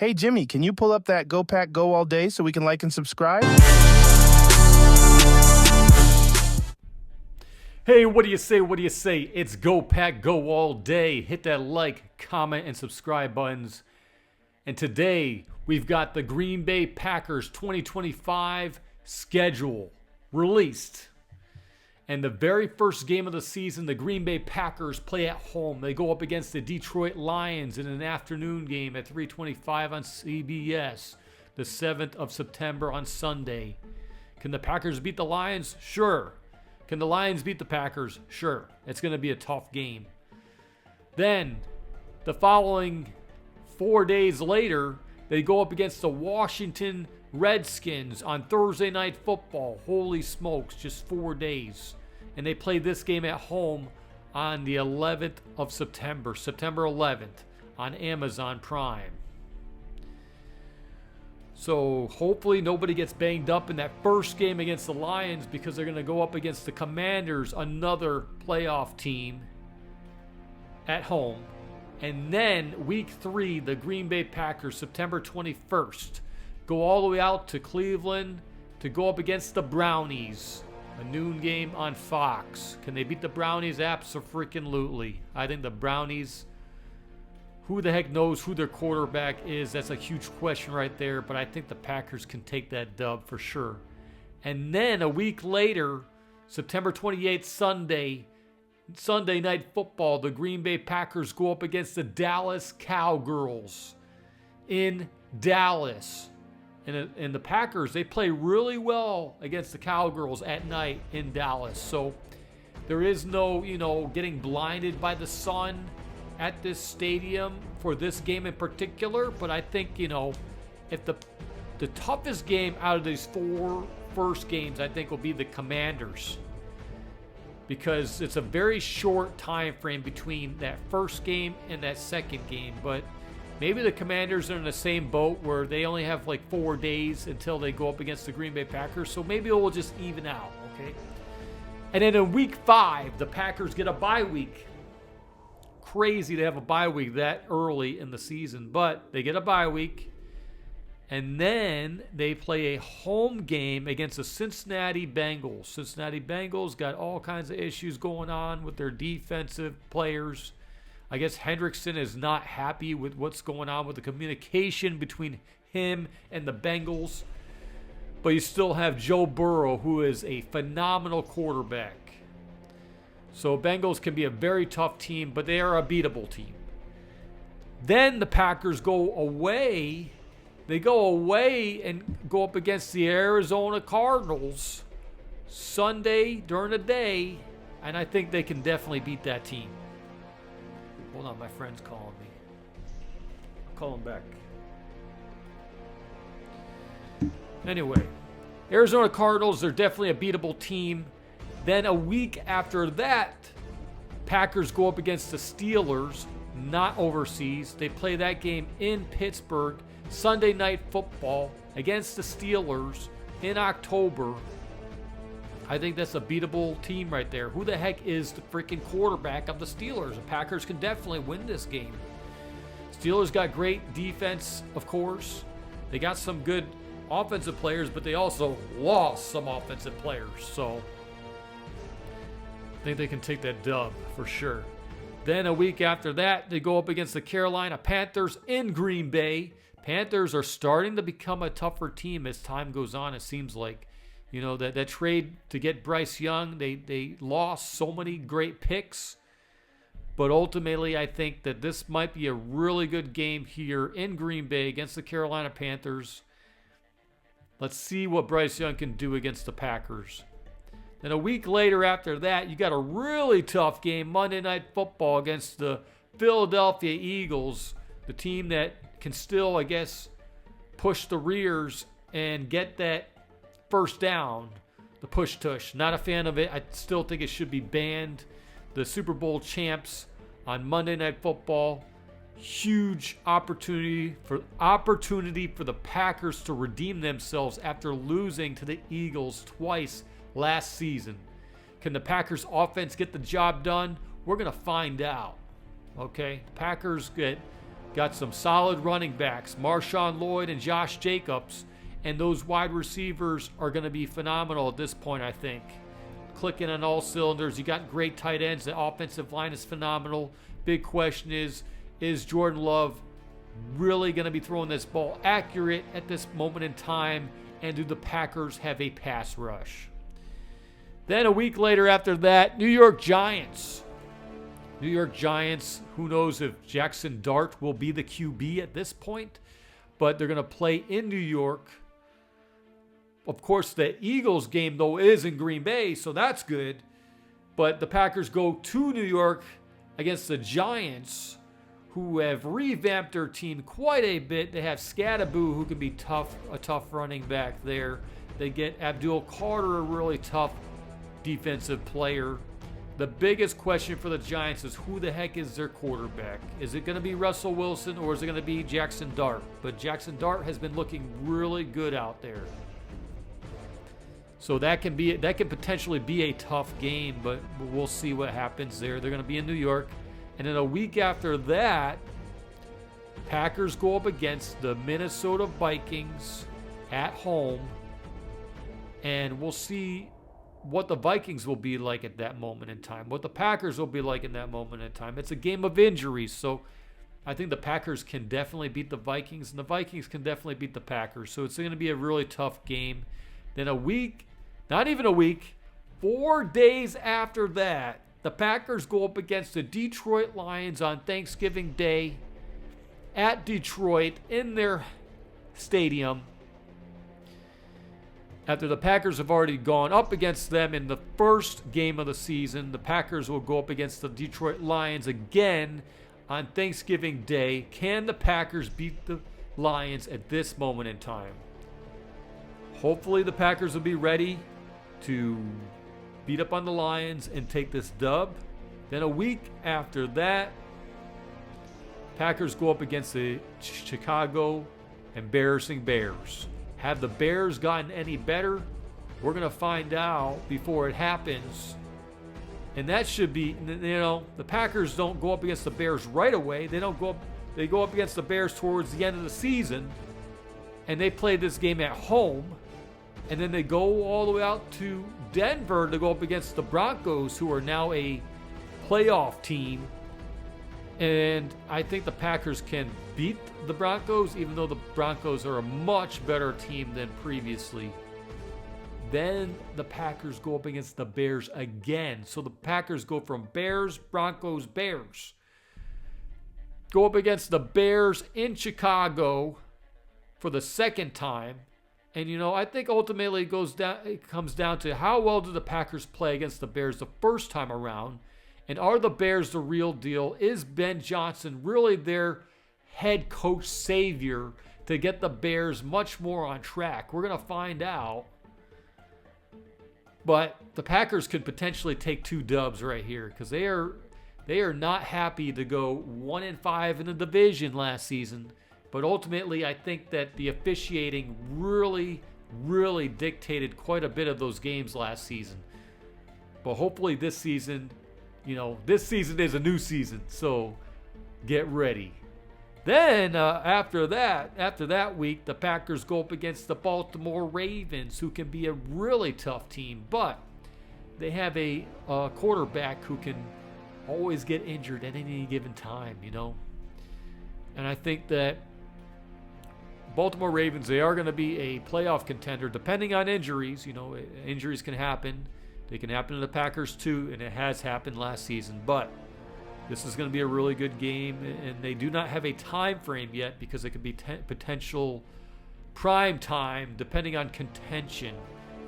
Hey, Jimmy, can you pull up that gopackgo all day so we can like and subscribe? Hey, what do you say? What do you say? It's gopackgo all day. Hit that like, comment, and subscribe buttons. And today, we've got the Green Bay Packers 2025 schedule released. And the very first game of the season, the Green Bay Packers play at home. They go up against the Detroit Lions in an afternoon game at 3:25 on CBS, the 7th of September on Sunday. Can the Packers beat the Lions? Sure. Can the Lions beat the Packers? Sure. It's going to be a tough game. Then, the following 4 days later, they go up against the Washington Redskins on Thursday Night Football. Holy smokes, just 4 days. And they play this game at home on the 11th of September, September 11th, on Amazon Prime. So hopefully nobody gets banged up in that first game against the Lions, because they're going to go up against the Commanders, another playoff team, at home. And then week 3, the Green Bay Packers, September 21st, go all the way out to Cleveland to go up against the Brownies. A noon game on Fox. Can they beat the Brownies? Abso-freaking-lutely. I think the Brownies, who the heck knows who their quarterback is? That's a huge question right there. But I think the Packers can take that dub for sure. And then a week later, September 28th, Sunday Night Football, the Green Bay Packers go up against the Dallas Cowgirls in Dallas. And the Packers, they play really well against the Cowgirls at night in Dallas. So there is no, getting blinded by the sun at this stadium for this game in particular. But I think, if the toughest game out of these 4 first games, I think, will be the Commanders. Because it's a very short time frame between that first game and that second game. But maybe the Commanders are in the same boat where they only have like 4 days until they go up against the Green Bay Packers. So maybe it will just even out, okay? And then in week 5, the Packers get a bye week. Crazy to have a bye week that early in the season, but they get a bye week. And then they play a home game against the Cincinnati Bengals. Cincinnati Bengals got all kinds of issues going on with their defensive players. I guess Hendrickson is not happy with what's going on with the communication between him and the Bengals. But you still have Joe Burrow, who is a phenomenal quarterback. So Bengals can be a very tough team, but they are a beatable team. Then the Packers go away. They go away and go up against the Arizona Cardinals Sunday during the day. And I think they can definitely beat that team. Hold on, my friend's calling me. I'll call him back. Anyway, Arizona Cardinals, they're definitely a beatable team. Then a week after that, Packers go up against the Steelers, not overseas. They play that game in Pittsburgh, Sunday Night Football against the Steelers in October. I think that's a beatable team right there. Who the heck is the freaking quarterback of the Steelers? The Packers can definitely win this game. Steelers got great defense, of course. They got some good offensive players, but they also lost some offensive players. So I think they can take that dub for sure. Then a week after that, they go up against the Carolina Panthers in Green Bay. Panthers are starting to become a tougher team as time goes on, it seems like. That trade to get Bryce Young, they lost so many great picks. But ultimately, I think that this might be a really good game here in Green Bay against the Carolina Panthers. Let's see what Bryce Young can do against the Packers. Then a week later after that, you got a really tough game, Monday Night Football against the Philadelphia Eagles, the team that can still, I guess, push the rears and get that first down, the push-tush. Not a fan of it. I still think it should be banned. The Super Bowl champs on Monday Night Football. Huge opportunity for the Packers to redeem themselves after losing to the Eagles twice last season. Can the Packers offense get the job done? We're going to find out. Okay? The Packers get got some solid running backs, Marshawn Lloyd and Josh Jacobs, and those wide receivers are going to be phenomenal at this point, I think. Clicking on all cylinders. You got great tight ends. The offensive line is phenomenal. Big question is Jordan Love really going to be throwing this ball accurate at this moment in time? And do the Packers have a pass rush? Then a week later after that, New York Giants. New York Giants, who knows if Jackson Dart will be the QB at this point, but they're going to play in New York. Of course, the Eagles game, though, is in Green Bay, so that's good. But the Packers go to New York against the Giants, who have revamped their team quite a bit. They have Scadaboo, who can be tough, a tough running back there. They get Abdul Carter, a really tough defensive player. The biggest question for the Giants is who the heck is their quarterback? Is it going to be Russell Wilson or is it going to be Jackson Dart? But Jackson Dart has been looking really good out there. So that can potentially be a tough game, but we'll see what happens there. They're going to be in New York. And then a week after that, Packers go up against the Minnesota Vikings at home. And we'll see what the Vikings will be like at that moment in time, what the Packers will be like in that moment in time. It's a game of injuries, so I think the Packers can definitely beat the Vikings, and the Vikings can definitely beat the Packers. So it's going to be a really tough game. Then a week, not even a week, 4 days after that, the Packers go up against the Detroit Lions on Thanksgiving Day at Detroit in their stadium. After the Packers have already gone up against them in the first game of the season, the Packers will go up against the Detroit Lions again on Thanksgiving Day. Can the Packers beat the Lions at this moment in time? Hopefully the Packers will be ready to beat up on the Lions and take this dub. Then a week after that, Packers go up against the Chicago embarrassing Bears. Have the Bears gotten any better? We're going to find out before it happens. And that should be, the Packers don't go up against the Bears right away. They go up against the Bears towards the end of the season. And they play this game at home. And then they go all the way out to Denver to go up against the Broncos, who are now a playoff team. And I think the Packers can beat the Broncos, even though the Broncos are a much better team than previously. Then the Packers go up against the Bears again. So the Packers go from Bears, Broncos, Bears. Go up against the Bears in Chicago for the second time. And, I think ultimately it comes down to how well do the Packers play against the Bears the first time around. And are the Bears the real deal? Is Ben Johnson really their head coach savior to get the Bears much more on track? We're going to find out. But the Packers could potentially take 2 dubs right here because they are not happy to go 1-5 in the division last season. But ultimately, I think that the officiating really, really dictated quite a bit of those games last season. But hopefully this season, this season is a new season, so get ready. Then after that week, the Packers go up against the Baltimore Ravens, who can be a really tough team, but they have a quarterback who can always get injured at any given time, And I think that Baltimore Ravens, they are going to be a playoff contender, depending on injuries. Injuries can happen. They can happen to the Packers too, and it has happened last season. But this is going to be a really good game, and they do not have a time frame yet because it could be potential prime time, depending on contention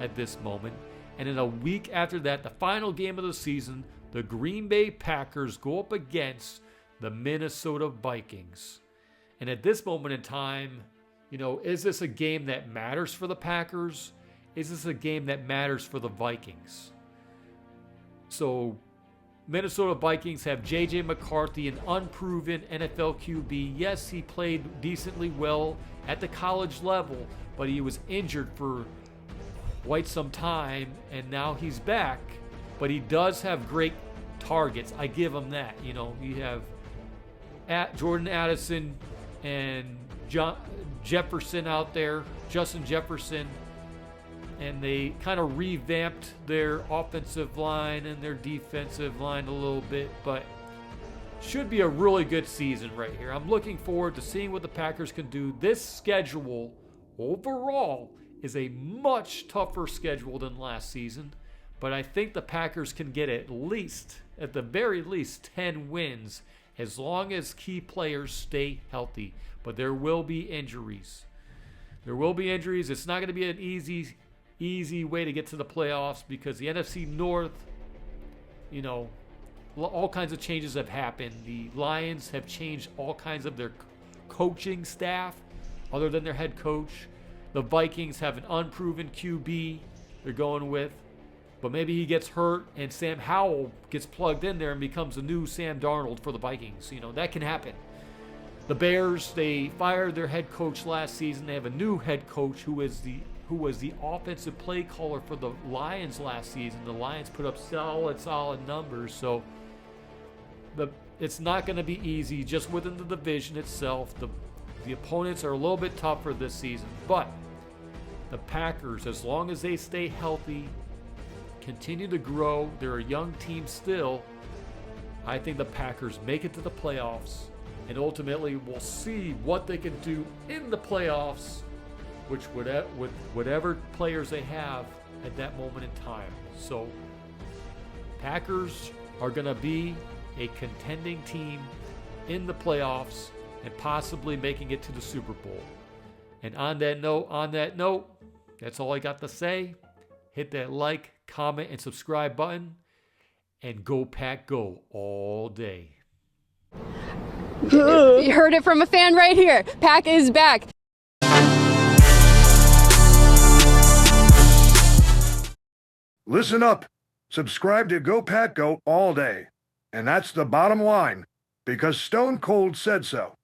at this moment. And in a week after that, the final game of the season, the Green Bay Packers go up against the Minnesota Vikings. And at this moment in time, is this a game that matters for the Packers? Is this a game that matters for the Vikings? So, Minnesota Vikings have J.J. McCarthy, an unproven NFL QB. Yes, he played decently well at the college level, but he was injured for quite some time, and now he's back. But he does have great targets. I give him that. You have at Jordan Addison and Jefferson out there, Justin Jefferson, and they kind of revamped their offensive line and their defensive line a little bit, but should be a really good season right here. I'm looking forward to seeing what the Packers can do. This schedule overall is a much tougher schedule than last season, but I think the Packers can get at the very least 10 wins as long as key players stay healthy. But there will be injuries. It's not going to be an easy way to get to the playoffs because the NFC North, all kinds of changes have happened. The Lions have changed all kinds of their coaching staff other than their head coach. The Vikings have an unproven QB they're going with. But maybe he gets hurt and Sam Howell gets plugged in there and becomes the new Sam Darnold for the Vikings. That can happen. The Bears, they fired their head coach last season. They have a new head coach who was the offensive play caller for the Lions last season. The Lions put up solid numbers. So it's not going to be easy just within the division itself. The opponents are a little bit tougher this season. But the Packers, as long as they stay healthy, continue to grow, they're a young team still, I think the Packers make it to the playoffs, and ultimately we'll see what they can do in the playoffs, with whatever players they have at that moment in time. So Packers are going to be a contending team in the playoffs and possibly making it to the Super Bowl. And on that note, that's all I got to say. Hit that like, comment, and subscribe button, and go Pack Go all day. You heard it from a fan right here. Pack is back. Listen up. Subscribe to Go Pack Go all day. And that's the bottom line, because Stone Cold said so.